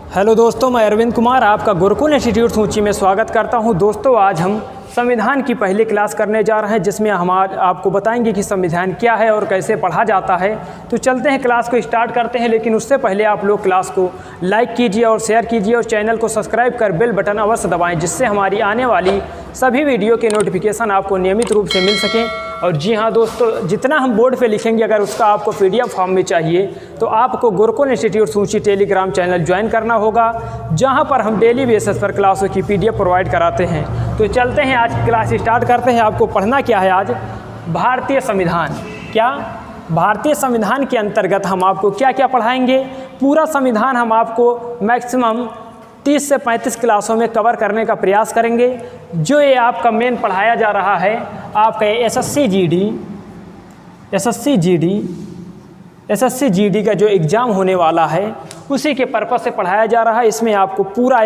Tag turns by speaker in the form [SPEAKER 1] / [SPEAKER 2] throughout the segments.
[SPEAKER 1] Hello दोस्तों, मैं अरविंद कुमार आपका गुरुकुल इंस्टीट्यूट सूची में स्वागत करता हूं। दोस्तों, आज हम संविधान की पहली क्लास करने जा रहे हैं, जिसमें हम आज आपको बताएंगे कि संविधान क्या है और कैसे पढ़ा जाता है। तो चलते हैं, क्लास को स्टार्ट करते हैं। लेकिन उससे पहले आप लोग क्लास को लाइक कीजिए और शेयर कीजिए और चैनल को सब्सक्राइब कर बेल बटन अवश्य दबाएँ, जिससे हमारी आने वाली सभी वीडियो के नोटिफिकेशन आपको नियमित रूप से मिल सकें। और जी हाँ दोस्तों, जितना हम बोर्ड पे लिखेंगे, अगर उसका आपको PDF फॉर्म में चाहिए तो आपको गुरुकुल इंस्टीट्यूट सूची टेलीग्राम चैनल ज्वाइन करना होगा, जहां पर हम डेली बेसिस पर क्लासों की PDF प्रोवाइड कराते हैं। तो चलते हैं, आज क्लास स्टार्ट करते हैं। आपको पढ़ना क्या है आज? भारतीय संविधान। क्या भारतीय संविधान के अंतर्गत हम आपको क्या क्या पढ़ाएंगे? पूरा संविधान हम आपको मैक्सिमम 30 से 35 क्लासों में कवर करने का प्रयास करेंगे। जो ये आपका मेन पढ़ाया जा रहा है, आपका SSC GD का जो एग्ज़ाम होने वाला है, उसी के पर्पज़ से पढ़ाया जा रहा है। इसमें आपको पूरा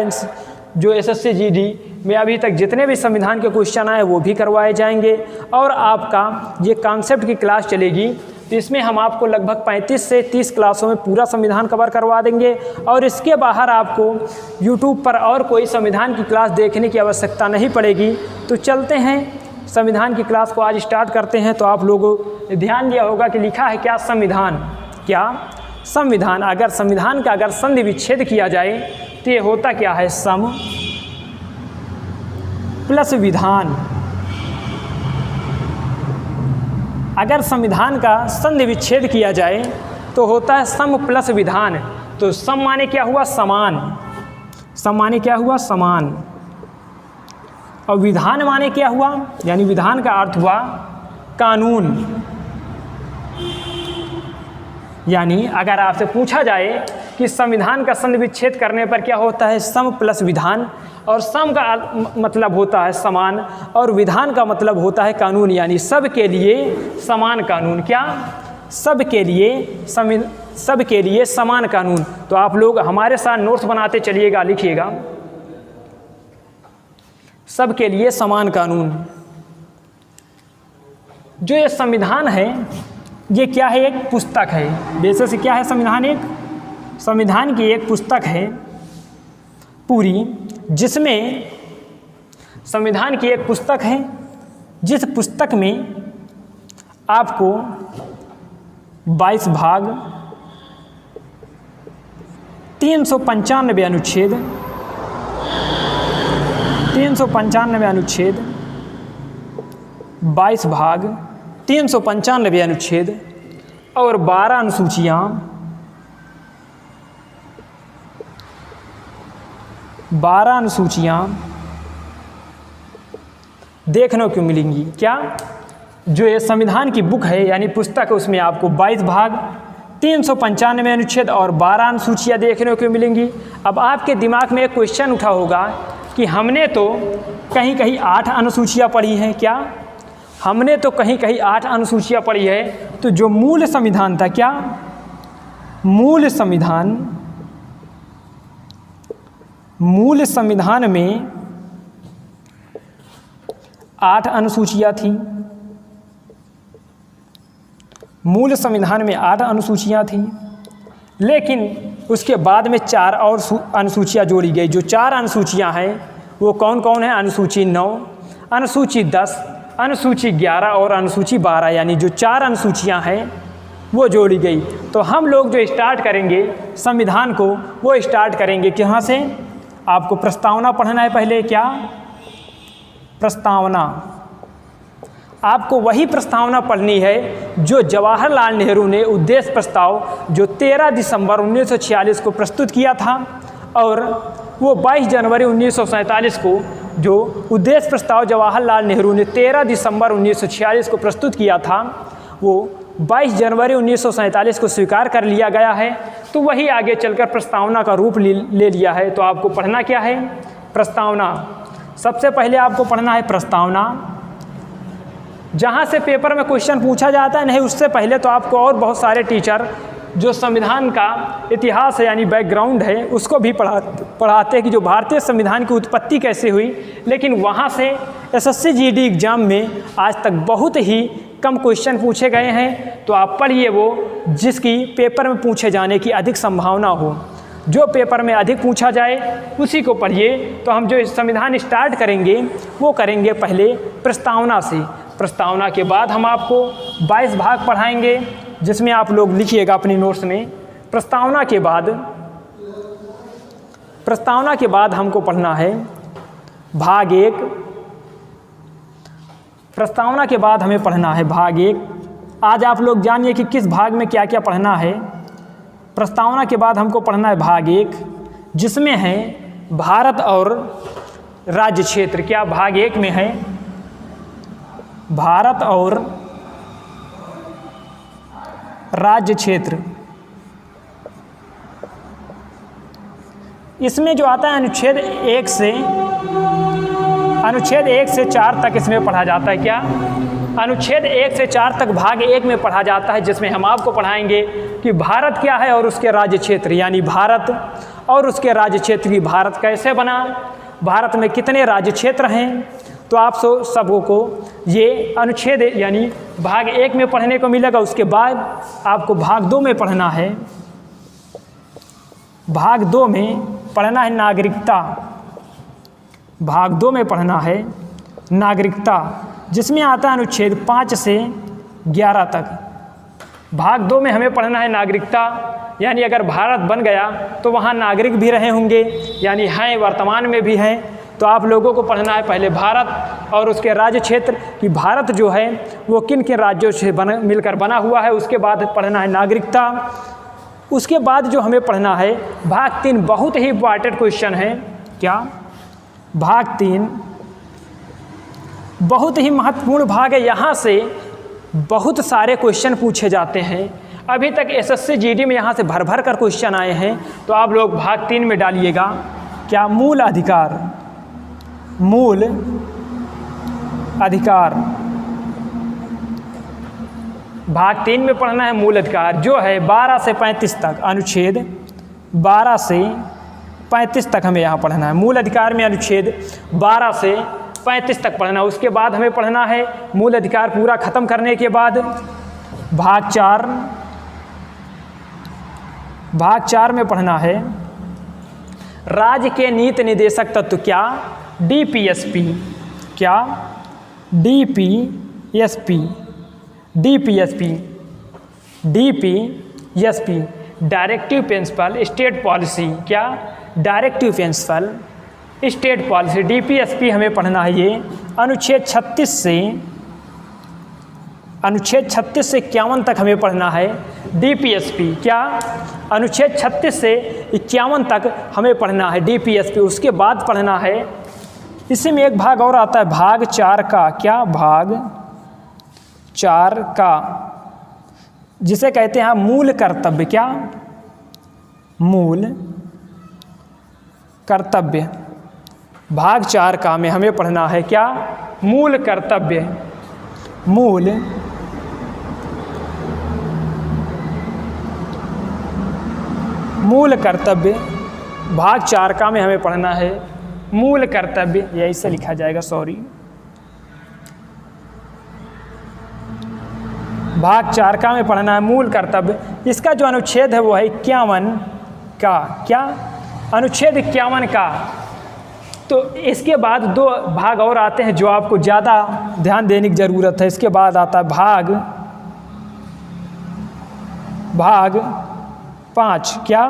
[SPEAKER 1] जो SSC GD में अभी तक जितने भी संविधान के क्वेश्चन आए वो भी करवाए जाएंगे। और आपका ये कॉन्सेप्ट की क्लास चलेगी, तो इसमें हम आपको लगभग 35 से 30 क्लासों में पूरा संविधान कवर करवा देंगे। और इसके बाहर आपको YouTube पर और कोई संविधान की क्लास देखने की आवश्यकता नहीं पड़ेगी। तो चलते हैं, संविधान की क्लास को आज स्टार्ट करते हैं। तो आप लोगों ने ध्यान दिया होगा कि लिखा है क्या? संविधान। क्या संविधान? अगर संविधान का अगर संधि विच्छेद किया जाए तो ये होता क्या है? सम प्लस विधान। अगर संविधान का संधि विच्छेद किया जाए तो होता है सम प्लस विधान। तो सम माने क्या हुआ? समान। सम माने क्या हुआ? समान। और विधान माने क्या हुआ? यानी विधान का अर्थ हुआ कानून। यानी अगर आपसे पूछा जाए कि संविधान का संधि विच्छेद करने पर क्या होता है? सम प्लस विधान। और सम का मतलब होता है समान, और विधान का मतलब होता है कानून, यानी सब के लिए समान कानून। क्या? सब के लिए समान कानून। तो आप लोग हमारे साथ नोट्स बनाते चलिएगा, लिखिएगा सब के लिए समान कानून। जो ये संविधान है, ये क्या है? एक पुस्तक है। बेसिस क्या है संविधान? एक संविधान की एक पुस्तक है पूरी, जिसमें संविधान की एक पुस्तक है, जिस पुस्तक में आपको 22 भाग, 395 अनुच्छेद, 22 भाग, 395 अनुच्छेद और 12 अनुसूचियाँ, 12 अनुसूचियाँ देखने को मिलेंगी। क्या? जो ये संविधान की बुक है यानी पुस्तक है, उसमें आपको 22 भाग, 395 अनुच्छेद और 12 अनुसूचियाँ देखने को मिलेंगी। अब आपके दिमाग में एक क्वेश्चन उठा होगा कि हमने तो कहीं कहीं 8 अनुसूचियाँ पढ़ी हैं। क्या? हमने तो कहीं कहीं 8 अनुसूचियाँ पढ़ी है। तो जो मूल संविधान था, क्या मूल संविधान में 8 अनुसूचियाँ थीं। मूल संविधान में 8 अनुसूचियाँ थीं, लेकिन उसके बाद में 4 और अनुसूचियाँ जोड़ी गई। जो 4 अनुसूचियाँ हैं वो कौन कौन है? अनुसूची 9, अनुसूची 10, अनुसूची 11 और अनुसूची 12, यानी जो 4 अनुसूचियाँ हैं वो जोड़ी गई। तो हम लोग जो स्टार्ट करेंगे संविधान को, वो स्टार्ट करेंगे कहाँ से? आपको प्रस्तावना पढ़ना है पहले। क्या? प्रस्तावना। आपको वही प्रस्तावना पढ़नी है जो जवाहरलाल नेहरू ने उद्देश्य प्रस्ताव जो 13 दिसंबर 1946 को प्रस्तुत किया था, और वो 22 जनवरी 1947 को जो उद्देश्य प्रस्ताव जवाहरलाल नेहरू ने 13 दिसंबर 1946 को प्रस्तुत किया था, वो 22 जनवरी 1947 को स्वीकार कर लिया गया है। तो वही आगे चलकर प्रस्तावना का रूप ले लिया है। तो आपको पढ़ना क्या है? प्रस्तावना। सबसे पहले आपको पढ़ना है प्रस्तावना। जहाँ से पेपर में क्वेश्चन पूछा जाता है, नहीं उससे पहले तो आपको और बहुत सारे टीचर जो संविधान का इतिहास है यानी बैकग्राउंड है उसको भी पढ़ाते हैं कि जो भारतीय संविधान की उत्पत्ति कैसे हुई। लेकिन वहाँ से SSC GD एग्ज़ाम में आज तक बहुत ही कम क्वेश्चन पूछे गए हैं। तो आप पढ़िए वो जिसकी पेपर में पूछे जाने की अधिक संभावना हो। जो पेपर में अधिक पूछा जाए उसी को पढ़िए। तो हम जो संविधान स्टार्ट करेंगे वो करेंगे पहले प्रस्तावना से। प्रस्तावना के बाद हम आपको 22 भाग पढ़ाएंगे, जिसमें आप लोग लिखिएगा अपनी नोट्स में। प्रस्तावना के बाद हमको पढ़ना है भाग 1। प्रस्तावना के बाद हमें पढ़ना है भाग 1। आज आप लोग जानिए कि किस भाग में क्या क्या पढ़ना है। प्रस्तावना के बाद हमको पढ़ना है भाग 1, जिसमें है भारत और राज्य क्षेत्र। क्या भाग 1 में है भारत और राज्य क्षेत्र। इसमें जो आता है अनुच्छेद 1 से 4 तक इसमें पढ़ा जाता है। क्या अनुच्छेद 1 से 4 तक भाग 1 में पढ़ा जाता है, जिसमें हम आपको पढ़ाएंगे कि भारत क्या है और उसके राज्य क्षेत्र, यानी भारत और उसके राज्य क्षेत्र की भारत कैसे बना, भारत में कितने राज्य क्षेत्र हैं। तो आप सबों को ये अनुच्छेद यानी भाग 1 में पढ़ने को मिलेगा। उसके बाद आपको भाग 2 में पढ़ना है। भाग 2 में पढ़ना है नागरिकता। भाग 2 में पढ़ना है नागरिकता, जिसमें आता है अनुच्छेद 5 से 11 तक। भाग 2 में हमें पढ़ना है नागरिकता, यानी अगर भारत बन गया तो वहाँ नागरिक भी रहे होंगे, यानी हैं, वर्तमान में भी हैं। तो आप लोगों को पढ़ना है पहले भारत और उसके राज्य क्षेत्र कि भारत जो है वो किन किन राज्यों से मिलकर बना हुआ है। उसके बाद पढ़ना है नागरिकता। उसके बाद जो हमें पढ़ना है भाग 3, बहुत ही इम्पॉर्टेंट क्वेश्चन है। क्या भाग 3 बहुत ही महत्वपूर्ण भाग है। यहाँ से बहुत सारे क्वेश्चन पूछे जाते हैं। अभी तक एसएससी जीडी में यहाँ से भर भर कर क्वेश्चन आए हैं। तो आप लोग भाग 3 में डालिएगा क्या मूल अधिकार। मूल अधिकार भाग 3 में पढ़ना है मूल अधिकार, जो है 12 से 35 तक। अनुच्छेद 12 से 35 तक हमें यहाँ पढ़ना है। मूल अधिकार में अनुच्छेद 12 से 35 तक पढ़ना है। उसके बाद हमें पढ़ना है मूल अधिकार पूरा ख़त्म करने के बाद भाग 4 में पढ़ना है राज्य के नीति निदेशक तत्व। क्या डीपीएसपी। क्या DPSP directive principle state policy. क्या directive principle state policy. DPSP हमें पढ़ना है ये अनुच्छेद 36 से 51 तक हमें पढ़ना है डीपीएसपी। क्या अनुच्छेद 36 से 51 तक हमें पढ़ना है डीपीएसपी। उसके बाद पढ़ना है, इसी में एक भाग और आता है भाग 4 का। क्या भाग 4 का, जिसे कहते हैं मूल कर्तव्य। क्या मूल कर्तव्य। भाग 4 का में हमें पढ़ना है क्या मूल कर्तव्य। मूल कर्तव्य भाग 4 का में हमें पढ़ना है मूल कर्तव्य। यही से लिखा जाएगा, सॉरी। भाग 4 का में पढ़ना है मूल कर्तव्य। इसका जो अनुच्छेद है वो है 51 का। क्या अनुच्छेद 51 का। तो इसके बाद 2 भाग और आते हैं जो आपको ज़्यादा ध्यान देने की ज़रूरत है। इसके बाद आता है भाग 5। क्या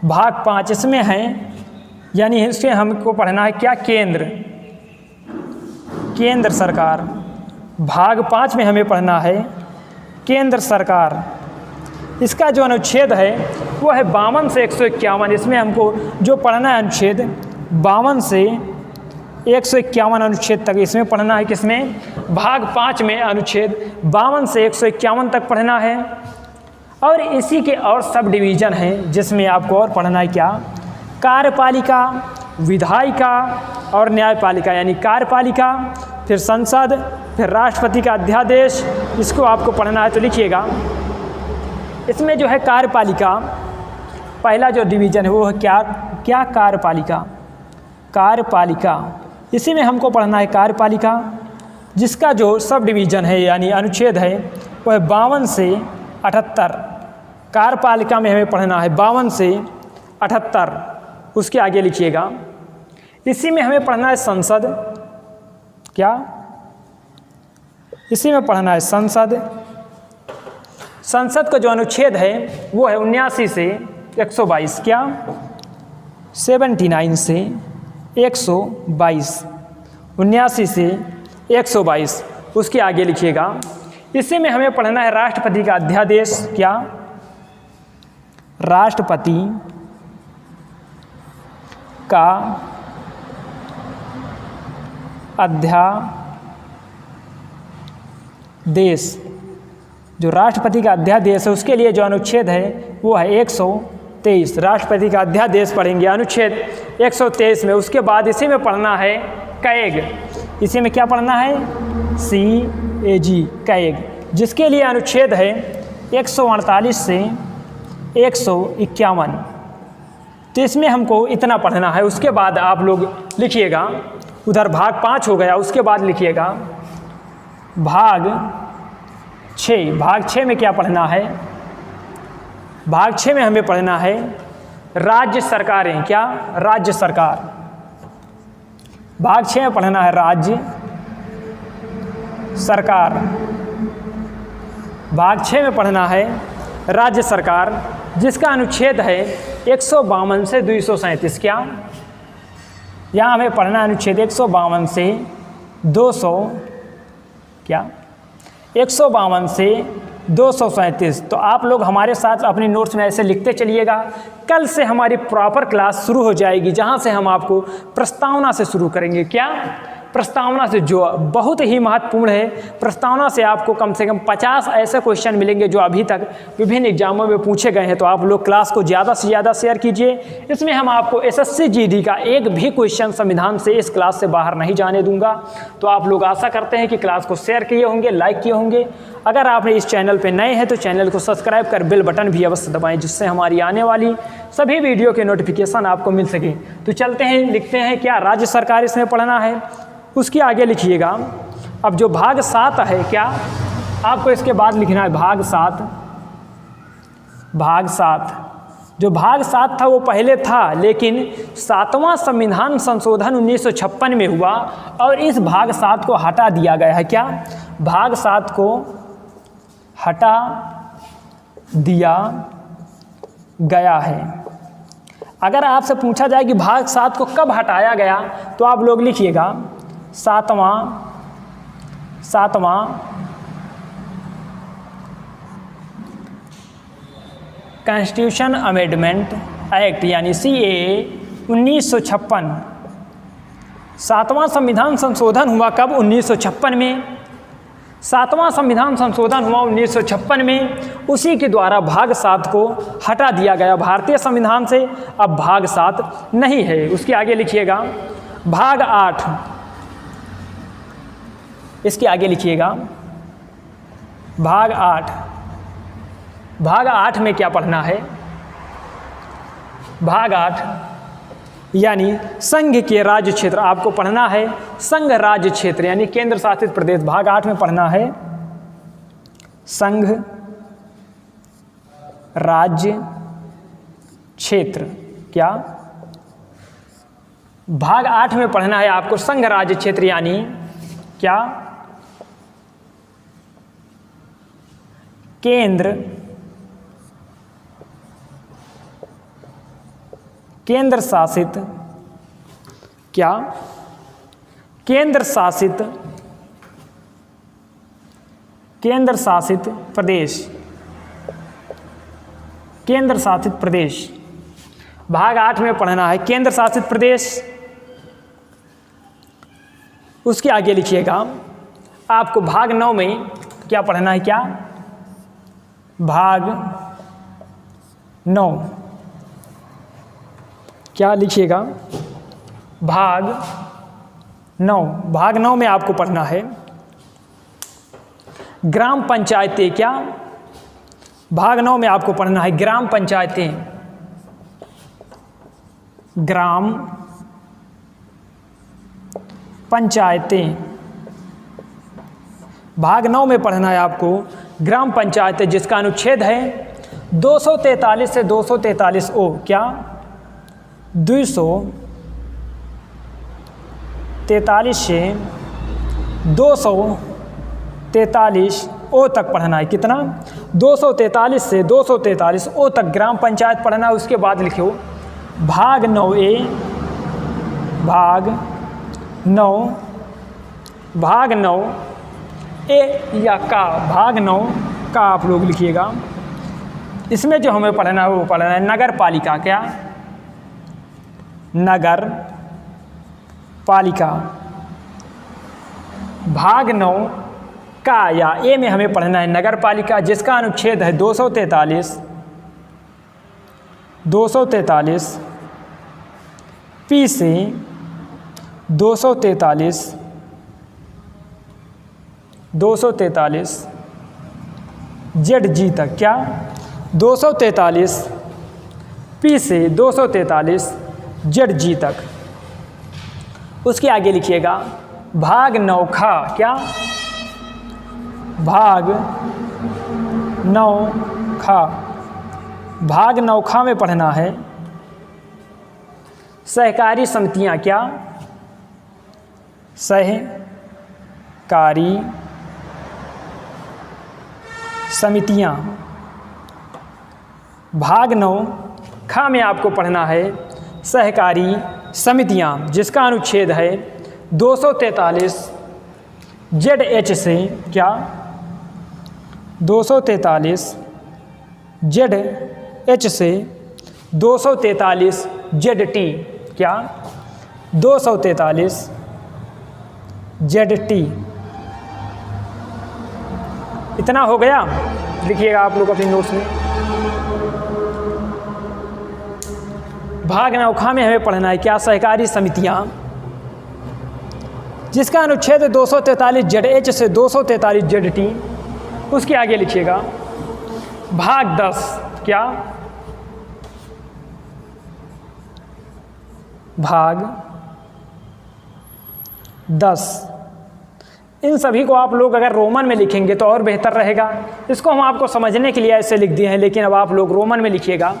[SPEAKER 1] भाग 5, इसमें है यानी इससे हमको पढ़ना है क्या केंद्र सरकार। भाग 5 में हमें पढ़ना है केंद्र सरकार। इसका जो अनुच्छेद है वो है 52 से 151। इसमें हमको जो पढ़ना है अनुच्छेद 52 से 151 अनुच्छेद तक इसमें पढ़ना है। किसमें? भाग 5 में अनुच्छेद 52 से 151 तक पढ़ना है। और इसी के और सब डिवीज़न हैं जिसमें आपको और पढ़ना है क्या कार्यपालिका, विधायिका और न्यायपालिका। यानी कार्यपालिका, फिर संसद, फिर राष्ट्रपति का अध्यादेश, इसको आपको पढ़ना है। तो लिखिएगा, इसमें जो है कार्यपालिका, पहला जो डिवीज़न है वो है क्या कार्यपालिका। इसी में हमको पढ़ना है कार्यपालिका, जिसका जो सब डिवीज़न है यानी अनुच्छेद है वो है 52 से 78। कार्यपालिका में हमें पढ़ना है 52 से 78, उसके आगे लिखिएगा। इसी में हमें पढ़ना है संसद, क्या, इसी में पढ़ना है संसद। संसद का जो अनुच्छेद है वो है 79 से 122, क्या, 79 से 122, 79 से 122, उसके आगे लिखिएगा। इसी में हमें पढ़ना है राष्ट्रपति का अध्यादेश, क्या, राष्ट्रपति का अध्यादेश। जो राष्ट्रपति का अध्यादेश है उसके लिए जो अनुच्छेद है वो है 123। राष्ट्रपति का अध्यादेश पढ़ेंगे अनुच्छेद 123 में। उसके बाद इसी में पढ़ना है कैग। इसी में क्या पढ़ना है, CAG, कैग, जिसके लिए अनुच्छेद है 148 से 151। तो इसमें हमको इतना पढ़ना है। उसके बाद आप लोग लिखिएगा, उधर भाग 5 हो गया, उसके बाद लिखिएगा भाग 6। भाग 6 में क्या पढ़ना है, भाग 6 में हमें पढ़ना है राज्य सरकारें, क्या, राज्य सरकार। भाग 6 में पढ़ना है राज्य सरकार। भाग 6 में पढ़ना है राज्य सरकार, जिसका अनुच्छेद है 152 से 237, क्या, यहाँ हमें पढ़ना है अनुच्छेद 152 से 200, क्या, 152 से 237। तो आप लोग हमारे साथ अपनी नोट्स में ऐसे लिखते चलिएगा। कल से हमारी प्रॉपर क्लास शुरू हो जाएगी, जहाँ से हम आपको प्रस्तावना से शुरू करेंगे, क्या, प्रस्तावना से, जो बहुत ही महत्वपूर्ण है। प्रस्तावना से आपको कम से कम 50 ऐसे क्वेश्चन मिलेंगे जो अभी तक विभिन्न एग्जामों में पूछे गए हैं। तो आप लोग क्लास को ज़्यादा से ज़्यादा शेयर कीजिए। इसमें हम आपको SSC GD का एक भी क्वेश्चन संविधान से इस क्लास से बाहर नहीं जाने दूंगा। तो आप लोग आशा करते हैं कि क्लास को शेयर किए होंगे, लाइक किए होंगे। अगर आपने इस चैनल पर नए हैं तो चैनल को सब्सक्राइब कर बेल बटन भी अवश्य दबाएँ, जिससे हमारी आने वाली सभी वीडियो के नोटिफिकेशन आपको मिल सके। तो चलते हैं, लिखते हैं क्या, राज्य सरकार इसमें पढ़ना है। उसके आगे लिखिएगा अब जो भाग 7 है, क्या, आपको इसके बाद लिखना है भाग 7। भाग 7, जो भाग 7 था वो पहले था, लेकिन 7वां संविधान संशोधन 1956 में हुआ और इस भाग 7 को हटा दिया गया है, क्या, भाग 7 को हटा दिया गया है। अगर आपसे पूछा जाए कि भाग 7 को कब हटाया गया, तो आप लोग लिखिएगा 7वां कॉन्स्टिट्यूशन अमेंडमेंट एक्ट यानी CAA 1956। 7वां संविधान संशोधन हुआ कब, 1956 में। 7वां संविधान संशोधन हुआ 1956 में। उसी के द्वारा भाग 7 को हटा दिया गया भारतीय संविधान से। अब भाग 7 नहीं है। उसके आगे लिखिएगा भाग 8। इसके आगे लिखिएगा भाग 8। भाग 8 में क्या पढ़ना है, भाग 8 यानी संघ के राज्य क्षेत्र आपको पढ़ना है। संघ राज्य क्षेत्र यानी केंद्र शासित प्रदेश। भाग 8 में पढ़ना है संघ राज्य क्षेत्र, क्या, भाग 8 में पढ़ना है आपको संघ राज्य क्षेत्र यानी क्या, केंद्र शासित, क्या, केंद्र शासित प्रदेश, केंद्र शासित प्रदेश। भाग 8 में पढ़ना है केंद्र शासित प्रदेश। उसके आगे लिखिएगा आपको भाग 9 में क्या पढ़ना है, क्या, भाग 9, क्या लिखिएगा भाग 9। भाग 9 में आपको पढ़ना है ग्राम पंचायतें, क्या, भाग 9 में आपको पढ़ना है ग्राम पंचायतें, ग्राम पंचायतें। भाग 9 में पढ़ना है आपको ग्राम पंचायतें, जिसका अनुच्छेद है 243 से 243 ओ, क्या, 243 से 243 ओ तक पढ़ना है। कितना? 243 से 243 ओ तक ग्राम पंचायत पढ़ना है। उसके बाद लिखो भाग 9A, भाग 9A या का, भाग 9 का आप लोग लिखिएगा। इसमें जो हमें पढ़ना है वो पढ़ना है नगर पालिका। क्या? नगर पालिका। भाग 9 का या ए में हमें पढ़ना है नगर पालिका, जिसका अनुच्छेद है 243 पी से 243 जेड जी तक। क्या? 243 पी से 243 जेड जी तक। उसके आगे लिखिएगा भाग 9 खा। क्या? भाग 9 खा। भाग 9 खा में पढ़ना है सहकारी समितियां। क्या? सहकारी समितियां। भाग 9 खा में आपको पढ़ना है सहकारी समितियां, जिसका अनुच्छेद है 243 जेड एच से। क्या? 243 जेड एच से 243 जेड टी। क्या? 243 जेड टी। इतना हो गया, लिखिएगा आप लोग अपनी नोट्स में। भाग 9 खा में हमें पढ़ना है क्या? सहकारी समितियां, जिसका अनुच्छेद 243 जेड एच से 243 जेड टी। उसके आगे लिखिएगा भाग 10। क्या? भाग 10। इन सभी को आप लोग अगर रोमन में लिखेंगे तो और बेहतर रहेगा। इसको हम आपको समझने के लिए ऐसे लिख दिए हैं, लेकिन अब आप लोग रोमन में लिखिएगा।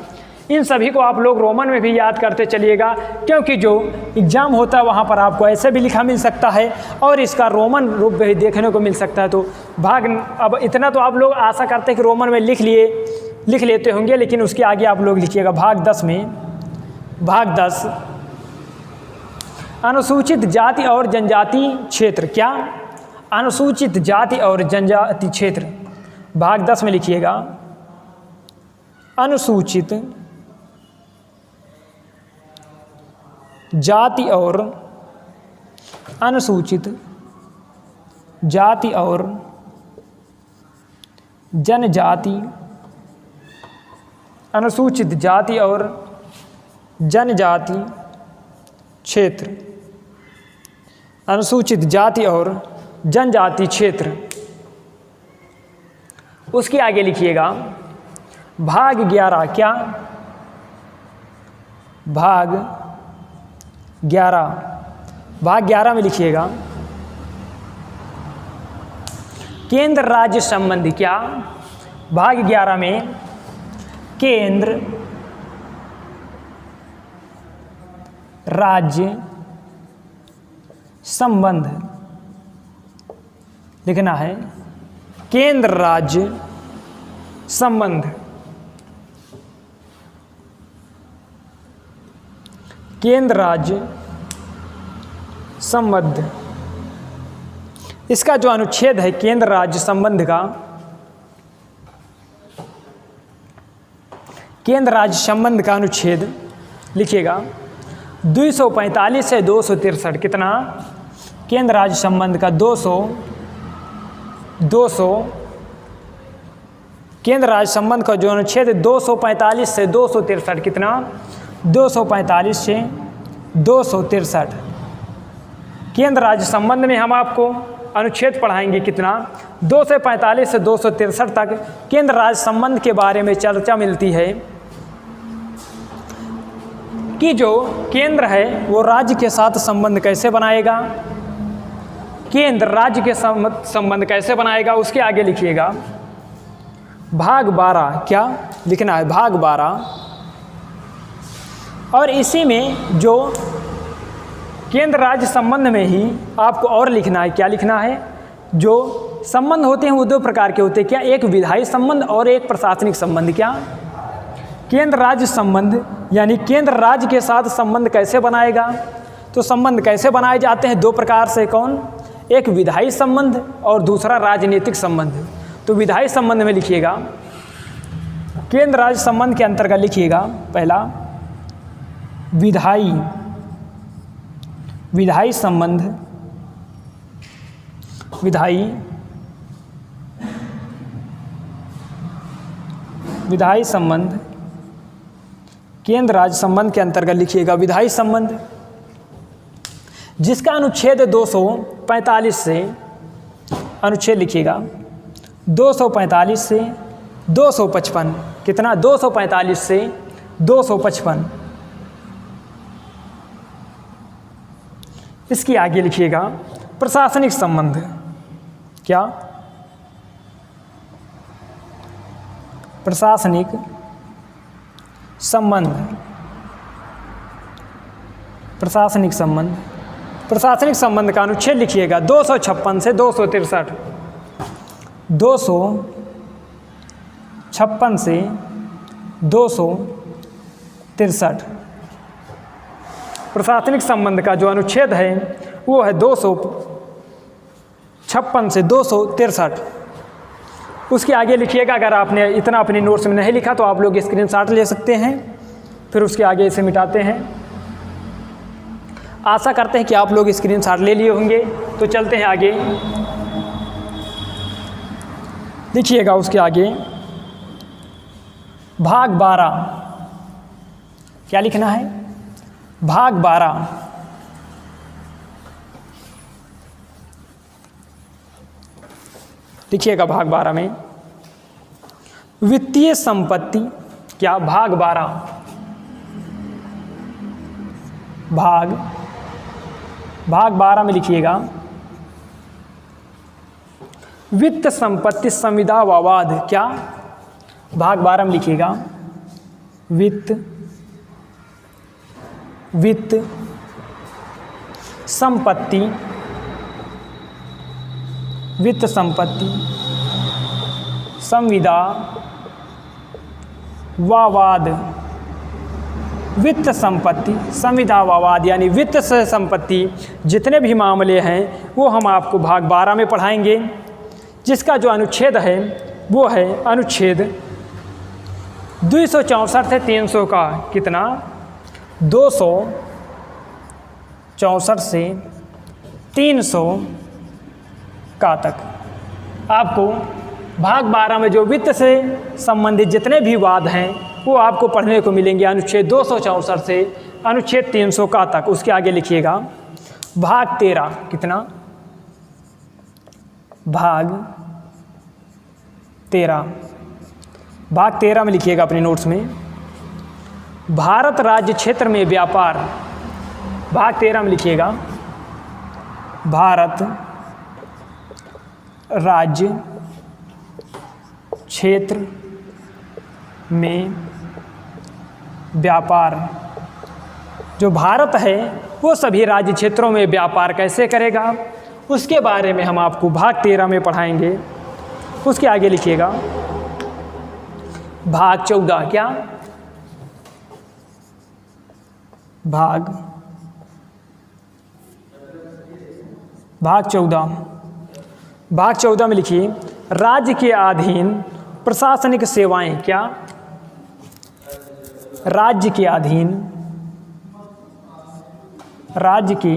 [SPEAKER 1] इन सभी को आप लोग रोमन में भी याद करते चलिएगा, क्योंकि जो एग्ज़ाम होता है वहाँ पर आपको ऐसे भी लिखा मिल सकता है और इसका रोमन रूप भी देखने को मिल सकता है। तो भाग, अब इतना तो आप लोग आशा करते हैं कि रोमन में लिख लेते होंगे, लेकिन उसके आगे आप लोग लिखिएगा भाग 10 में। भाग 10 अनुसूचित जाति और जनजाति क्षेत्र। क्या? अनुसूचित जाति और जनजाति क्षेत्र। भाग 10 में लिखिएगा अनुसूचित जाति और अनुसूचित जाति और जनजाति, अनुसूचित जाति और जनजाति क्षेत्र, अनुसूचित जाति और जनजाति क्षेत्र। उसके आगे लिखिएगा भाग 11। क्या? भाग 11। भाग 11 में लिखिएगा केंद्र राज्य संबंधी। क्या? भाग 11 में केंद्र राज्य संबंध लिखना है। केंद्र राज्य संबंध, केंद्र राज्य संबंध। इसका जो अनुच्छेद है केंद्र राज्य संबंध का, केंद्र राज्य संबंध का अनुच्छेद लिखिएगा 245 से 263। कितना? केंद्र राज्य संबंध का 200 केंद्र राज्य संबंध का जो अनुच्छेद 245 से 263। कितना? 245 से 263। केंद्र राज्य संबंध में हम आपको अनुच्छेद पढ़ाएंगे। कितना? 245 से 263 तक केंद्र राज्य संबंध के बारे में चर्चा मिलती है कि जो केंद्र है वो राज्य के साथ संबंध कैसे बनाएगा, केंद्र राज्य के संबंध कैसे बनाएगा। उसके आगे लिखिएगा भाग 12। क्या लिखना है? भाग 12 और इसी में जो केंद्र राज्य संबंध में ही आपको और लिखना है, क्या लिखना है, जो संबंध होते हैं वो दो प्रकार के होते हैं, क्या, एक विधायी संबंध और एक प्रशासनिक संबंध। क्या, केंद्र राज्य संबंध यानी केंद्र राज्य के साथ संबंध कैसे बनाएगा, तो संबंध कैसे बनाए जाते हैं दो प्रकार से, कौन, एक विधायी संबंध और दूसरा राजनीतिक संबंध। तो विधायी संबंध में लिखिएगा, केंद्र राज्य संबंध के अंतर्गत लिखिएगा, पहला विधायी संबंध, विधायी संबंध केंद्र राज्य संबंध के अंतर्गत लिखिएगा विधायी संबंध, जिसका अनुच्छेद 245 से, अनुच्छेद लिखिएगा 245 से 255, कितना, 245 से 255। इसकी आगे लिखिएगा प्रशासनिक संबंध। क्या, प्रशासनिक संबंध, प्रशासनिक संबंध, प्रशासनिक संबंध का अनुच्छेद लिखिएगा 256 से 263, 256 से 263। प्रशासनिक संबंध का जो अनुच्छेद है वो है 256 से 263। उसके आगे लिखिएगा, अगर आपने इतना अपने नोट्स में नहीं लिखा तो आप लोग स्क्रीनशॉट ले सकते हैं, फिर उसके आगे इसे मिटाते हैं। आशा करते हैं कि आप लोग स्क्रीनशॉट ले लिए होंगे। तो चलते हैं आगे, लिखिएगा उसके आगे भाग 12। क्या लिखना है, भाग 12। लिखिएगा भाग 12 में वित्तीय संपत्ति। क्या, भाग 12, भाग 12 में लिखिएगा वित्त संपत्ति संविदा वाद। क्या, भाग 12 में लिखिएगा वित्त संपत्ति, वित्त संपत्ति संविदा वाद, वित्त संपत्ति संविदा वाद यानी वित्त से संपत्ति जितने भी मामले हैं वो हम आपको भाग 12 में पढ़ाएंगे, जिसका जो अनुच्छेद है वो है अनुच्छेद 264 से 300 का, कितना, 264 से 300 का तक। आपको भाग 12 में जो वित्त से संबंधित जितने भी वाद हैं वो आपको पढ़ने को मिलेंगे, अनुच्छेद 264 से अनुच्छेद 300 का तक। उसके आगे लिखिएगा भाग 13, कितना, भाग 13, भाग 13 में लिखिएगा अपने नोट्स में भारत राज्य क्षेत्र में व्यापार। भाग 13 में लिखिएगा भारत राज्य क्षेत्र में व्यापार। जो भारत है वो सभी राज्य क्षेत्रों में व्यापार कैसे करेगा उसके बारे में हम आपको भाग 13 में पढ़ाएंगे। उसके आगे लिखिएगा भाग 14। क्या, भाग 14, भाग 14 में लिखिए राज्य के अधीन प्रशासनिक सेवाएं। क्या, राज्य के अधीन, राज्य के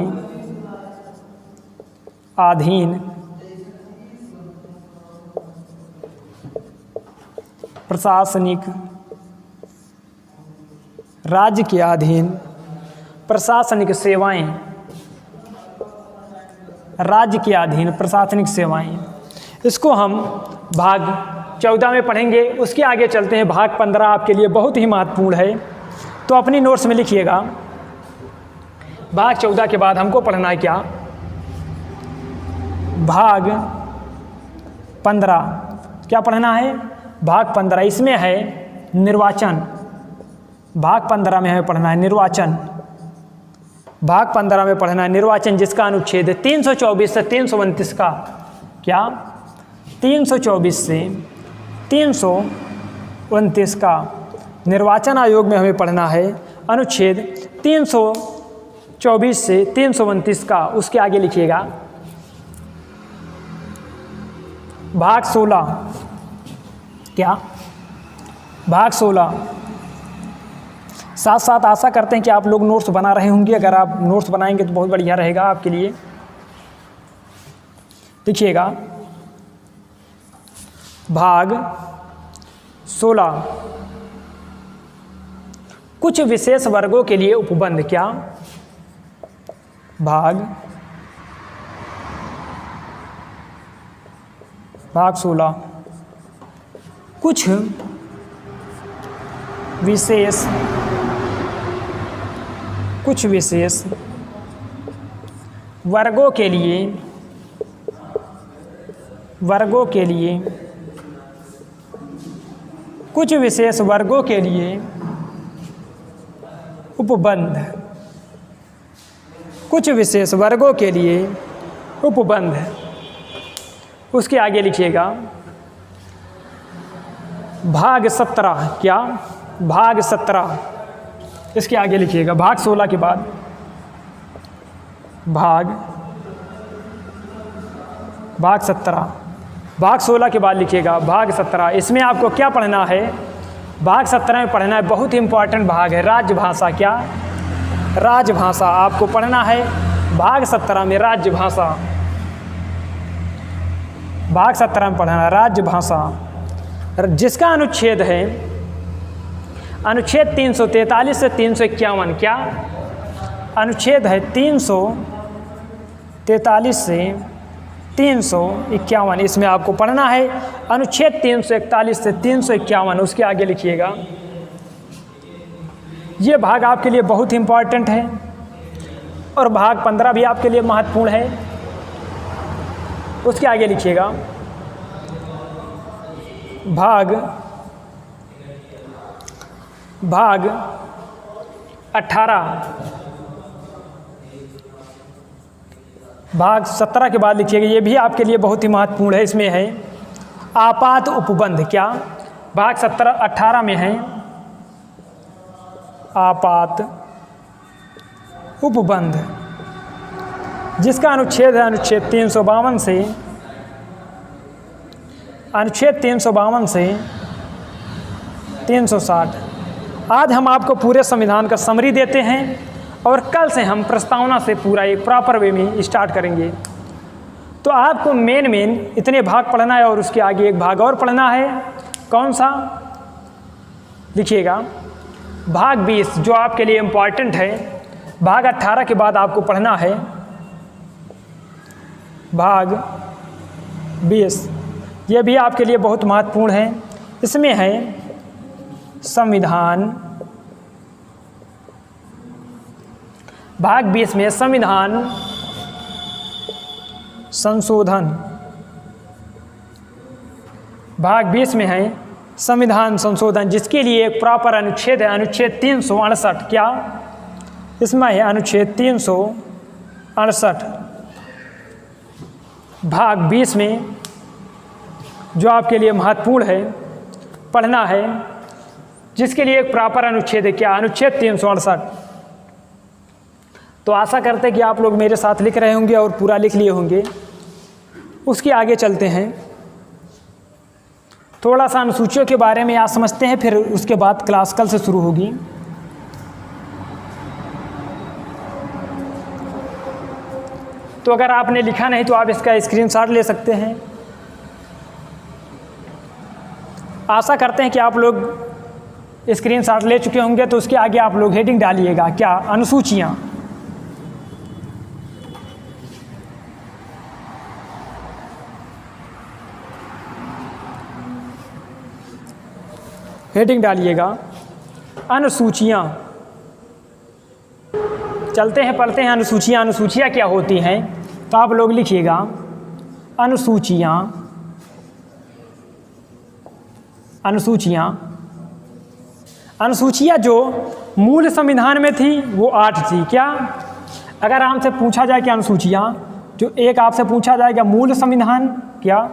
[SPEAKER 1] अधीन प्रशासनिक, राज्य के अधीन प्रशासनिक सेवाएं, राज्य के अधीन प्रशासनिक सेवाएं। इसको हम भाग 14 में पढ़ेंगे। उसके आगे चलते हैं, भाग 15 आपके लिए बहुत ही महत्वपूर्ण है, तो अपनी नोट्स में लिखिएगा भाग 14 के बाद हमको पढ़ना है क्या, भाग 15। क्या पढ़ना है, भाग 15। इसमें है निर्वाचन, भाग 15 में हमें पढ़ना है निर्वाचन। भाग 15 में पढ़ना है निर्वाचन, जिसका अनुच्छेद 324 से 329 का क्या 324 से 329 का निर्वाचन आयोग में हमें पढ़ना है अनुच्छेद 324 से 329 का। उसके आगे लिखिएगा भाग 16 क्या भाग 16। साथ साथ आशा करते हैं कि आप लोग नोट्स बना रहे होंगे। अगर आप नोट्स बनाएंगे तो बहुत बढ़िया रहेगा आपके लिए। देखिएगा भाग 16 कुछ विशेष वर्गों के लिए उपबंध क्या भाग 16 कुछ विशेष वर्गों के लिए कुछ विशेष वर्गों के लिए उपबंध, कुछ विशेष वर्गों के लिए उपबंध। उसके आगे लिखिएगा भाग 17 क्या भाग 17। इसके आगे लिखिएगा भाग 16 के बाद भाग 17। भाग 16 के बाद लिखिएगा भाग 17। इसमें आपको क्या पढ़ना है? भाग 17 में पढ़ना है, बहुत ही इंपॉर्टेंट भाग है, राजभाषा। क्या राजभाषा आपको पढ़ना है भाग 17 में, राजभाषा। भाग 17 में पढ़ना है राजभाषा, जिसका अनुच्छेद है अनुच्छेद 343 से 351। क्या अनुच्छेद है 343 से 351। इसमें आपको पढ़ना है अनुच्छेद 341 से 351। उसके आगे लिखिएगा, ये भाग आपके लिए बहुत इंपॉर्टेंट है और भाग 15 भी आपके लिए महत्वपूर्ण है। उसके आगे लिखिएगा भाग 18। भाग 17 के बाद लिखिएगा, ये भी आपके लिए बहुत ही महत्वपूर्ण है। इसमें है आपात उपबंध। क्या भाग 18 में है आपात उपबंध, जिसका अनुच्छेद है अनुच्छेद 352 से 360। आज हम आपको पूरे संविधान का समरी देते हैं और कल से हम प्रस्तावना से पूरा एक प्रॉपर वे में स्टार्ट करेंगे। तो आपको मेन इतने भाग पढ़ना है और उसके आगे एक भाग और पढ़ना है। कौन सा? लिखिएगा भाग 20, जो आपके लिए इम्पॉर्टेंट है। भाग 18 के बाद आपको पढ़ना है भाग 20, यह भी आपके लिए बहुत महत्वपूर्ण है। इसमें है संविधान। भाग 20 में संविधान संशोधन। भाग 20 में है संविधान संशोधन, जिसके लिए एक प्रॉपर अनुच्छेद है अनुच्छेद 368। क्या इसमें है अनुच्छेद 368। भाग 20 में जो आपके लिए महत्वपूर्ण है पढ़ना है, जिसके लिए एक प्रॉपर अनुच्छेद है। क्या अनुच्छेद 368। तो आशा करते हैं कि आप लोग मेरे साथ लिख रहे होंगे और पूरा लिख लिए होंगे। उसके आगे चलते हैं, थोड़ा सा अनुसूचियों के बारे में आज समझते हैं, फिर उसके बाद क्लास कल से शुरू होगी। तो अगर आपने लिखा नहीं तो आप इसका स्क्रीनशॉट ले सकते हैं। आशा करते हैं कि आप लोग स्क्रीनशॉट ले चुके होंगे। तो उसके आगे आप लोग हेडिंग डालिएगा, क्या अनुसूचियाँ। हेडिंग डालिएगा अनुसूचियाँ। चलते हैं पढ़ते हैं अनुसूचियाँ। अनुसूचियाँ क्या होती हैं? तो आप लोग लिखिएगा अनुसूचियाँ अनुसूचियाँ जो मूल संविधान में थी वो 8 थी। क्या? अगर आपसे पूछा जाए कि अनुसूचियाँ जो एक आपसे पूछा जाएगा मूल संविधान, क्या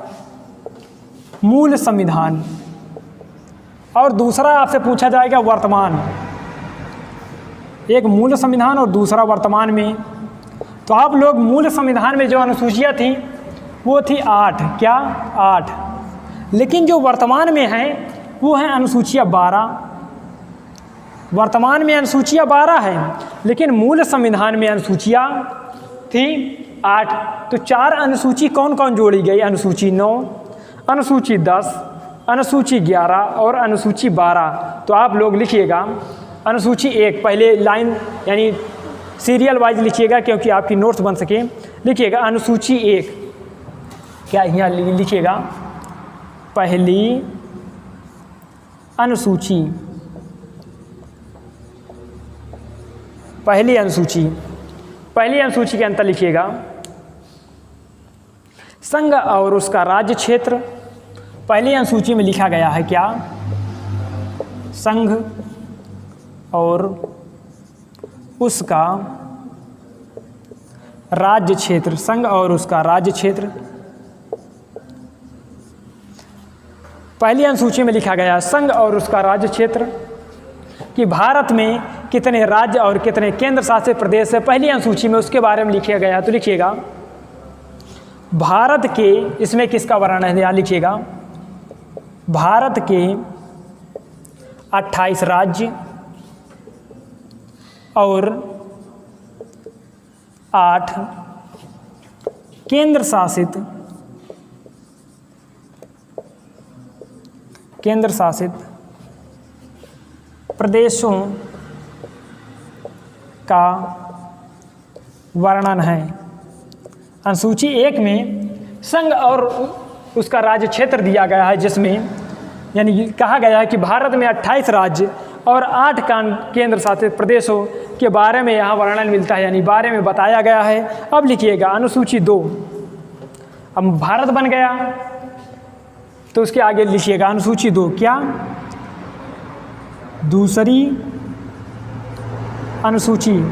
[SPEAKER 1] मूल संविधान, और दूसरा आपसे पूछा जाएगा वर्तमान, एक मूल संविधान और दूसरा वर्तमान में, तो आप लोग मूल संविधान में जो अनुसूचियाँ थी वो थी 8। क्या? 8। लेकिन जो वर्तमान में है वो है अनुसूचियाँ 12। वर्तमान में अनुसूचियाँ 12 हैं, लेकिन मूल संविधान में अनुसूचियाँ थी 8। तो 4 अनुसूची कौन कौन जोड़ी गई? अनुसूची 9, अनुसूची 10, अनुसूची 11 और अनुसूची 12। तो आप लोग लिखिएगा अनुसूची 1, पहले लाइन यानी सीरियल वाइज लिखिएगा क्योंकि आपकी नोट्स बन सके। लिखिएगा अनुसूची 1, क्या यहाँ लिखिएगा पहली अनुसूची, पहली अनुसूची, पहली अनुसूची के अंतर लिखिएगा संघ और उसका राज्य क्षेत्र। पहली अनुसूची में लिखा गया है क्या? संघ और उसका राज्य क्षेत्र, संघ और उसका राज्य क्षेत्र। पहली अनुसूची में लिखा गया संघ और उसका राज्य क्षेत्र कि भारत में कितने राज्य और कितने केंद्र शासित प्रदेश है। पहली अनुसूची में उसके बारे में लिखा गया। तो लिखिएगा भारत के, इसमें किसका वर्णन है यहाँ लिखिएगा, भारत के 28 राज्य और 8 केंद्र शासित प्रदेशों का वर्णन है। अनुसूची 1 में संघ और उसका राज्य क्षेत्र दिया गया है, जिसमें यानी कहा गया है कि भारत में 28 राज्य और 8 केंद्र शासित प्रदेशों के बारे में यहाँ वर्णन मिलता है, यानी बारे में बताया गया है। अब लिखिएगा अनुसूची 2, अब भारत बन गया तो उसके आगे लिखिएगा अनुसूची 2, क्या? दूसरी अनुसूची।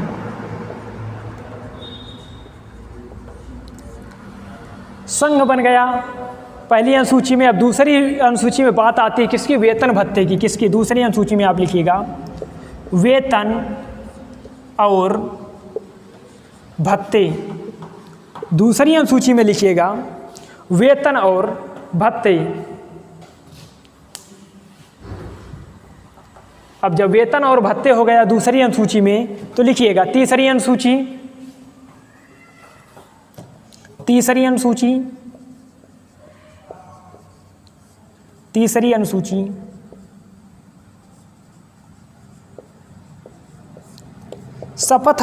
[SPEAKER 1] संघ बन गया पहली अनुसूची में। अब दूसरी अनुसूची में बात आती है किसकी? वेतन भत्ते की। किसकी? दूसरी अनुसूची में आप लिखिएगा वेतन और भत्ते। दूसरी अनुसूची में लिखिएगा वेतन और भत्ते। अब जब वेतन और भत्ते हो गया दूसरी अनुसूची में, तो लिखिएगा तीसरी अनुसूची, तीसरी अनुसूची, तीसरी अनुसूची। शपथ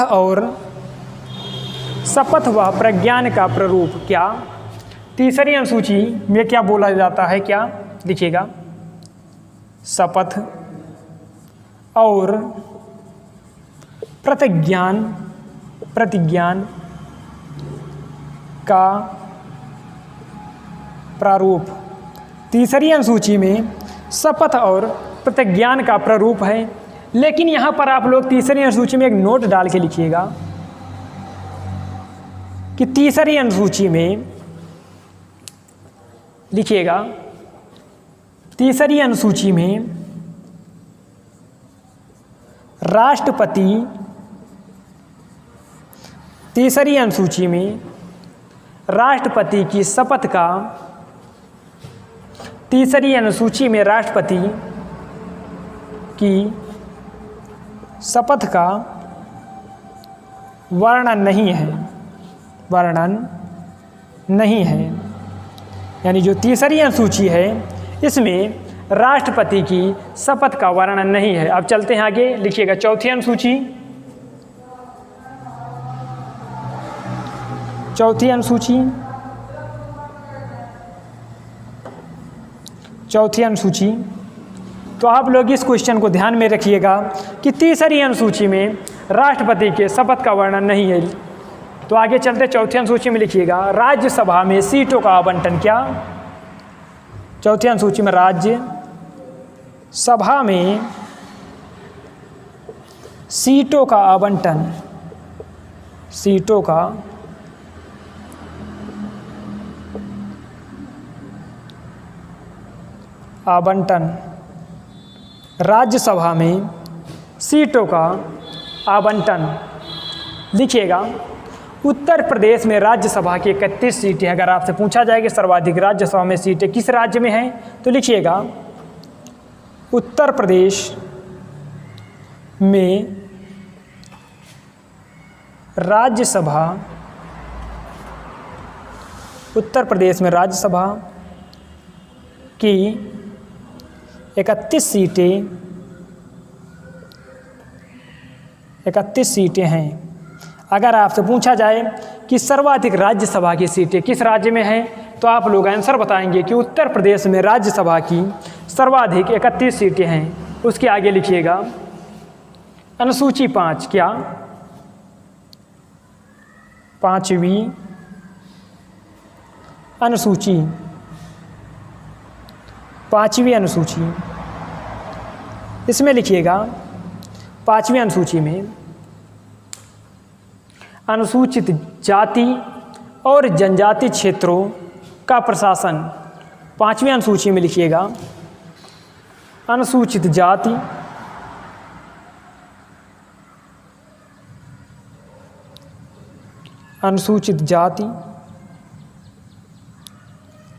[SPEAKER 1] व प्रज्ञान का प्ररूप। क्या? तीसरी अनुसूची में क्या बोला जाता है? क्या लिखिएगा शपथ और प्रतिज्ञान का प्रारूप। तीसरी अनुसूची में शपथ और प्रतिज्ञान का प्रारूप है, लेकिन यहाँ पर आप लोग तीसरी अनुसूची में एक नोट डाल के लिखिएगा कि तीसरी अनुसूची में लिखिएगा तीसरी अनुसूची में राष्ट्रपति, तीसरी अनुसूची में राष्ट्रपति की शपथ का, तीसरी अनुसूची में राष्ट्रपति की शपथ का वर्णन नहीं है, वर्णन नहीं है। यानी जो तीसरी अनुसूची है इसमें राष्ट्रपति की शपथ का वर्णन नहीं है। अब चलते हैं आगे, लिखिएगा चौथी अनुसूची। चौथी अनुसूची, चौथी अनुसूची। तो आप लोग इस क्वेश्चन को ध्यान में रखिएगा कि तीसरी अनुसूची में राष्ट्रपति के शपथ का वर्णन नहीं है। तो आगे चलते चौथी अनुसूची में लिखिएगा राज्यसभा में सीटों का आवंटन। क्या? चौथी अनुसूची में राज्य सभा में सीटों का आवंटन, सीटों का आवंटन, राज्यसभा में सीटों का आवंटन। लिखिएगा, उत्तर प्रदेश में राज्यसभा की 31 सीटें। अगर आपसे पूछा जाए कि सर्वाधिक राज्यसभा में सीटें किस राज्य में हैं, तो लिखिएगा उत्तर प्रदेश में राज्यसभा, उत्तर प्रदेश में राज्यसभा की 31 सीटें हैं। अगर आपसे पूछा जाए कि सर्वाधिक राज्यसभा की सीटें किस राज्य में हैं, तो आप लोग आंसर बताएंगे कि उत्तर प्रदेश में राज्यसभा की सर्वाधिक 31 सीटें हैं। उसके आगे लिखिएगा अनुसूची 5, क्या 5वीं अनुसूची, 5वीं अनुसूची, इसमें लिखिएगा 5वीं अनुसूची में अनुसूचित जाति और जनजाति क्षेत्रों का प्रशासन। 5वीं अनुसूची में लिखिएगा अनुसूचित जाति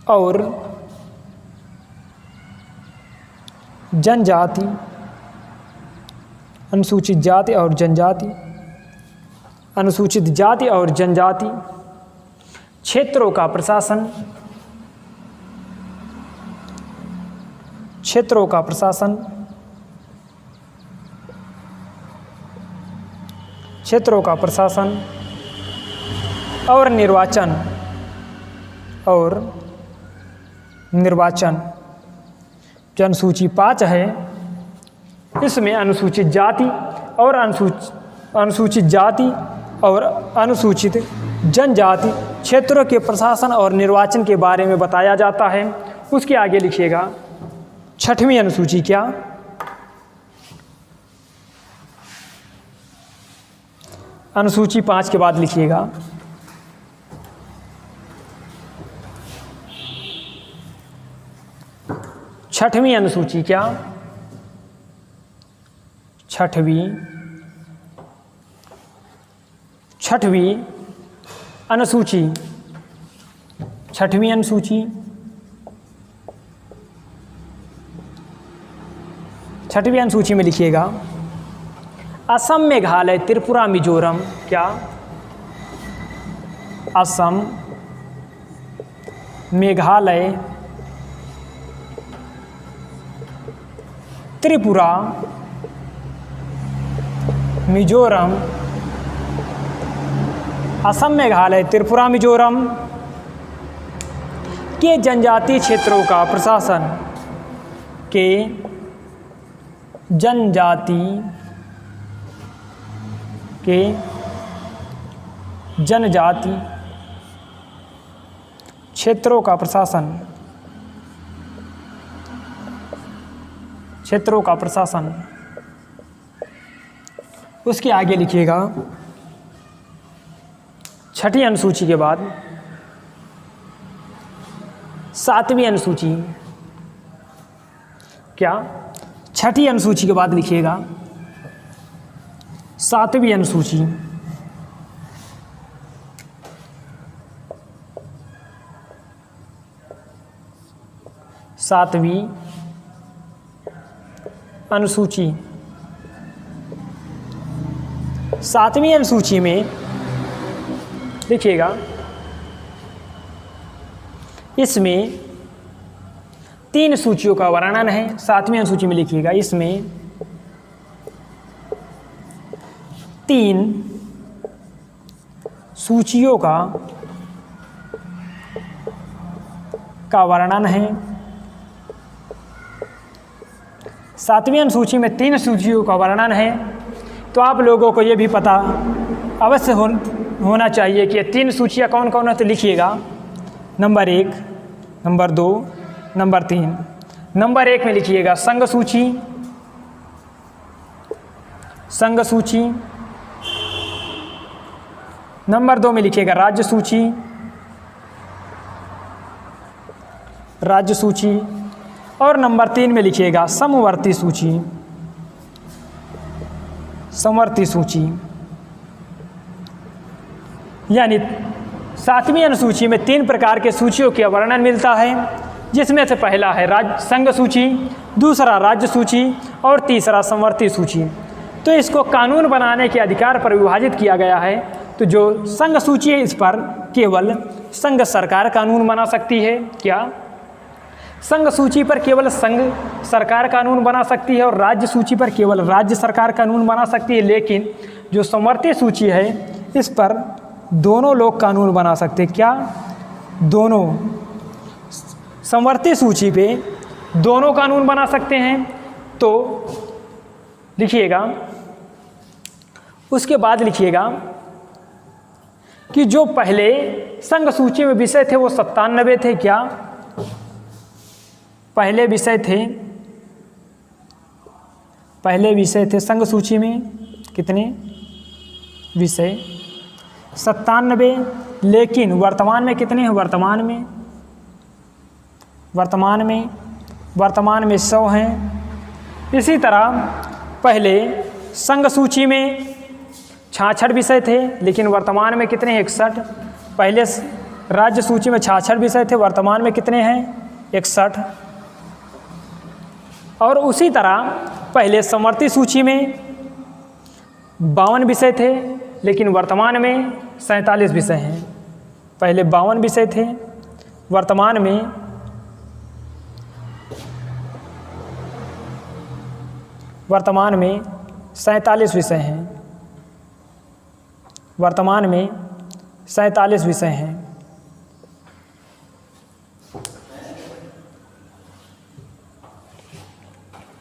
[SPEAKER 1] और जनजाति, अनुसूचित जाति और जनजाति, अनुसूचित जाति और जनजाति क्षेत्रों का प्रशासन, क्षेत्रों का प्रशासन, क्षेत्रों का प्रशासन और निर्वाचन, और निर्वाचन। जो अनुसूची 5 है, इसमें अनुसूचित जाति और अनुसूचित जाति और अनुसूचित जनजाति क्षेत्रों के प्रशासन और निर्वाचन के बारे में बताया जाता है। उसके आगे लिखिएगा 6वीं अनुसूची, क्या अनुसूची 5 के बाद लिखिएगा 6वीं अनुसूची, क्या 6वीं अनुसूची, 6वीं अनुसूची, 6वीं अनुसूची में लिखिएगा असम, मेघालय, त्रिपुरा, मिजोरम, क्या असम, मेघालय, त्रिपुरा, मिजोरम, असम, मेघालय, त्रिपुरा, मिजोरम के जनजातीय क्षेत्रों का प्रशासन, के जनजाति क्षेत्रों का प्रशासन, क्षेत्रों का प्रशासन। उसके आगे लिखिएगा 6ठी अनुसूची के बाद 7वीं अनुसूची, क्या 6ठी अनुसूची के बाद लिखिएगा 7वीं अनुसूची, 7वीं अनुसूची। 7वीं अनुसूची में लिखिएगा, इसमें 3 सूचियों का वर्णन है। 7वीं अनुसूची में लिखिएगा इसमें 3 सूचियों का वर्णन है। 7वीं अनुसूची में 3 सूचियों का वर्णन है। तो आप लोगों को ये भी पता अवश्य होना चाहिए कि ये 3 सूचियाँ कौन कौन है। तो लिखिएगा नंबर 1, नंबर 2, नंबर 3। नंबर 1 में लिखिएगा संघ सूची, संघ सूची। नंबर 2 में लिखिएगा राज्य सूची, राज्य सूची। और नंबर 3 में लिखिएगा समवर्ती सूची, समवर्ती सूची। यानी 7वीं अनुसूची में 3 प्रकार के सूचियों का वर्णन मिलता है, जिसमें से पहला है संघ सूची, दूसरा राज्य सूची और तीसरा समवर्ती सूची। तो इसको कानून बनाने के अधिकार पर विभाजित किया गया है। तो जो संघ सूची है इस पर केवल संघ सरकार कानून बना सकती है। क्या? संघ सूची पर केवल संघ सरकार कानून बना सकती है और राज्य सूची पर केवल राज्य सरकार कानून बना सकती है। लेकिन जो समवर्ती सूची है इस पर दोनों लोग कानून बना सकते हैं। क्या? दोनों। समवर्ती सूची पे दोनों कानून बना सकते हैं। तो लिखिएगा, उसके बाद लिखिएगा कि जो पहले संघ सूची में विषय थे वो 97 थे। क्या? पहले विषय थे संघ सूची में कितने विषय? 97। लेकिन वर्तमान में कितने हैं? वर्तमान में 100 हैं। इसी तरह पहले संघ सूची में 66 विषय थे, लेकिन वर्तमान में कितने हैं? 61। पहले राज्य सूची में 66 विषय थे, वर्तमान में कितने हैं? 61। और उसी तरह पहले समवर्ती सूची में 52 विषय थे, लेकिन वर्तमान में 47 विषय हैं। पहले 52 विषय थे, वर्तमान में 47 विषय हैं। वर्तमान में 47 विषय हैं।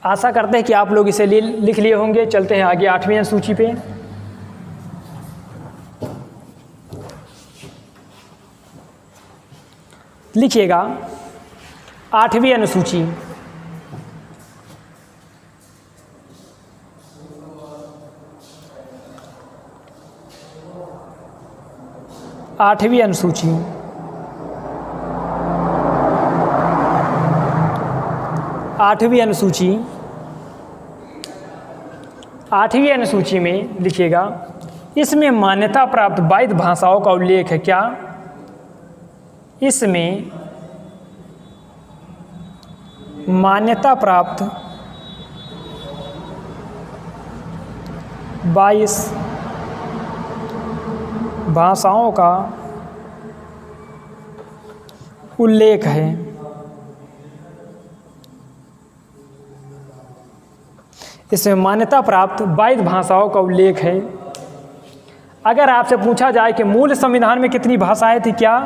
[SPEAKER 1] आशा करते हैं कि आप लोग इसे लिख लिए होंगे। चलते हैं आगे 8वीं अनुसूची पे। लिखिएगा 8वीं अनुसूची। आठवीं अनुसूची। आठवीं अनुसूची में लिखिएगा, इसमें मान्यता प्राप्त वैध भाषाओं का उल्लेख है। क्या? इसमें मान्यता प्राप्त 22 भाषाओं का उल्लेख है। इसमें मान्यता प्राप्त 22 भाषाओं का उल्लेख है। अगर आपसे पूछा जाए कि मूल संविधान में कितनी भाषाएं थी? क्या?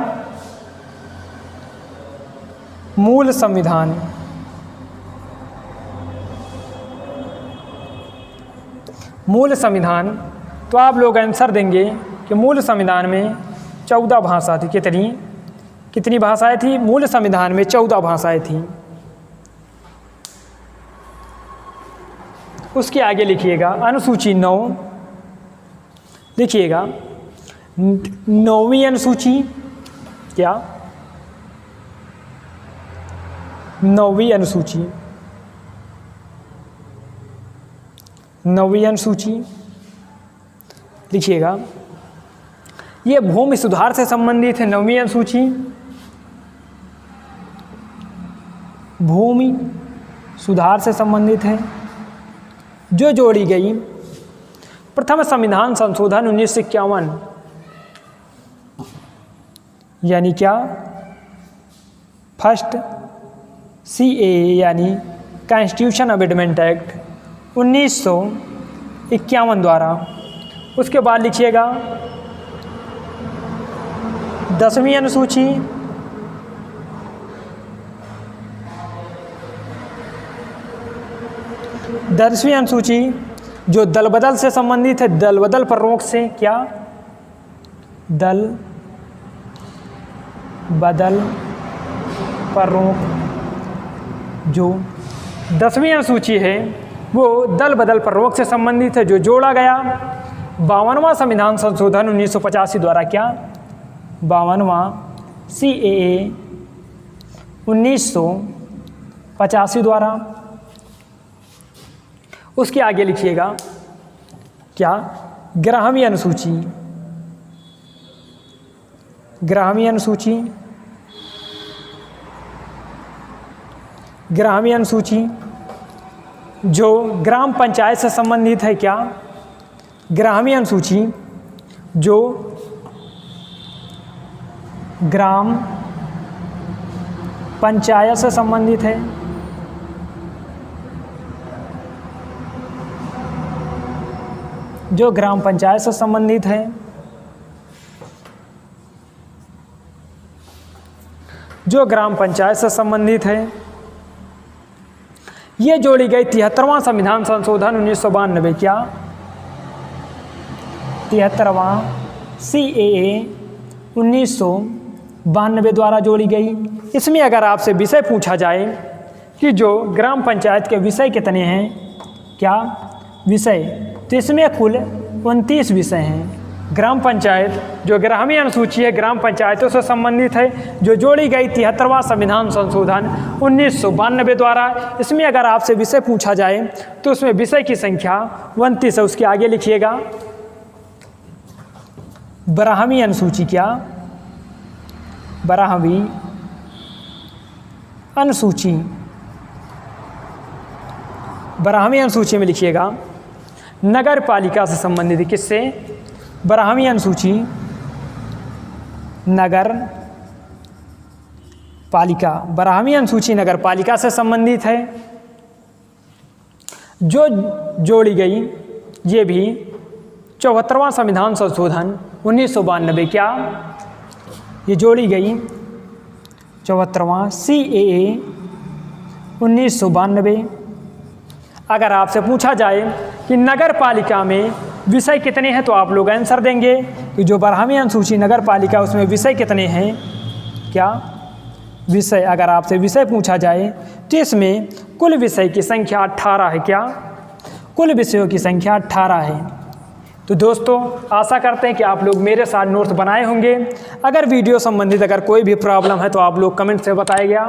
[SPEAKER 1] मूल संविधान तो आप लोग आंसर देंगे कि मूल संविधान में 14 भाषा थी। कितनी भाषाएं थी? मूल संविधान में 14 भाषाएं थी। उसके आगे लिखिएगा अनुसूची 9। लिखिएगा 9वीं अनुसूची। क्या? 9वीं अनुसूची। 9वीं अनुसूची लिखिएगा, ये भूमि सुधार से संबंधित है। 9वीं अनुसूची भूमि सुधार से संबंधित है, जो जोड़ी गई प्रथम संविधान संशोधन 1951 यानी क्या? फर्स्ट CAA यानी कॉन्स्टिट्यूशन अमेंडमेंट एक्ट 1951 द्वारा। उसके बाद लिखिएगा 10वीं अनुसूची। 10वीं अनुसूची जो दल बदल से संबंधित है। दल बदल पर रोक से। क्या? दल बदल पर रोक। जो 10वीं अनुसूची है वो दल बदल प्रवक्ष से संबंधित है जो जोड़ा गया। 52वां संविधान संशोधन 1985 द्वारा क्या, 52वां CAA 1985 द्वारा। उसके आगे लिखिएगा क्या, ग्राहमी अनुसूची, ग्राहमी अनुसूची, ग्राहमी अनुसूची जो ग्राम पंचायत से संबंधित है क्या, ग्राहमी अनुसूची जो ग्राम पंचायत से संबंधित है। जो ग्राम पंचायत से संबंधित है। जो ग्राम पंचायत से संबंधित है। ये जोड़ी गई 73वां संविधान संशोधन 1992 क्या, 73वां CAA 1992 द्वारा जोड़ी गई। इसमें अगर आपसे विषय पूछा जाए कि जो ग्राम पंचायत के विषय कितने हैं, क्या विषय, तो इसमें कुल 29 विषय हैं। ग्राम पंचायत जो ग्रामीण अनुसूची है ग्राम पंचायतों से संबंधित है, जो जोड़ी गई 73वां संविधान संशोधन 1992 द्वारा। इसमें अगर आपसे विषय पूछा जाए तो उसमें विषय की संख्या 29 है। उसके आगे लिखिएगा ब्राह्मी अनुसूची क्या, ब्राह्मी अनुसूची, ब्राह्मी अनुसूची में लिखिएगा नगर पालिका से संबंधित, किससे, ब्राह्मी अनुसूची नगर पालिका, ब्राह्मी अनुसूची नगर पालिका से संबंधित है। जो जोड़ी गई ये भी 74वां संविधान संशोधन 1992 क्या, ये जोड़ी गई 74वां CAA 1992। अगर आपसे पूछा जाए कि नगर पालिका में विषय कितने हैं तो आप लोग आंसर देंगे कि जो ब्राह्मी अनुसूची नगर पालिका उसमें विषय कितने हैं, क्या विषय, अगर आपसे विषय पूछा जाए तो इसमें कुल विषय की संख्या 18 है। क्या, कुल विषयों की संख्या 18 है। तो दोस्तों आशा करते हैं कि आप लोग मेरे साथ नोट्स बनाए होंगे। अगर वीडियो संबंधित अगर कोई भी प्रॉब्लम है तो आप लोग कमेंट से बताइएगा।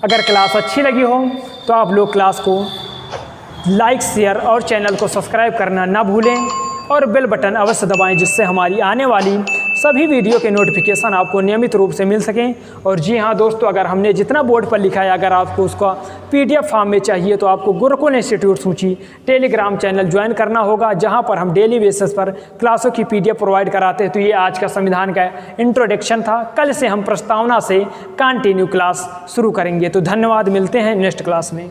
[SPEAKER 1] अगर क्लास अच्छी लगी हो तो आप लोग क्लास को लाइक, शेयर और चैनल को सब्सक्राइब करना ना भूलें और बेल बटन अवश्य दबाएं, जिससे हमारी आने वाली सभी वीडियो के नोटिफिकेशन आपको नियमित रूप से मिल सकें। और जी हाँ दोस्तों, अगर हमने जितना बोर्ड पर लिखा है अगर आपको उसका PDF फॉर्म में चाहिए तो आपको गुरुकुल इंस्टीट्यूट सूची टेलीग्राम चैनल ज्वाइन करना होगा, जहाँ पर हम डेली बेसिस पर क्लासों की PDF प्रोवाइड कराते हैं। तो ये आज का संविधान का इंट्रोडक्शन था। कल से हम प्रस्तावना से कंटिन्यू क्लास शुरू करेंगे। तो धन्यवाद, मिलते हैं नेक्स्ट क्लास में।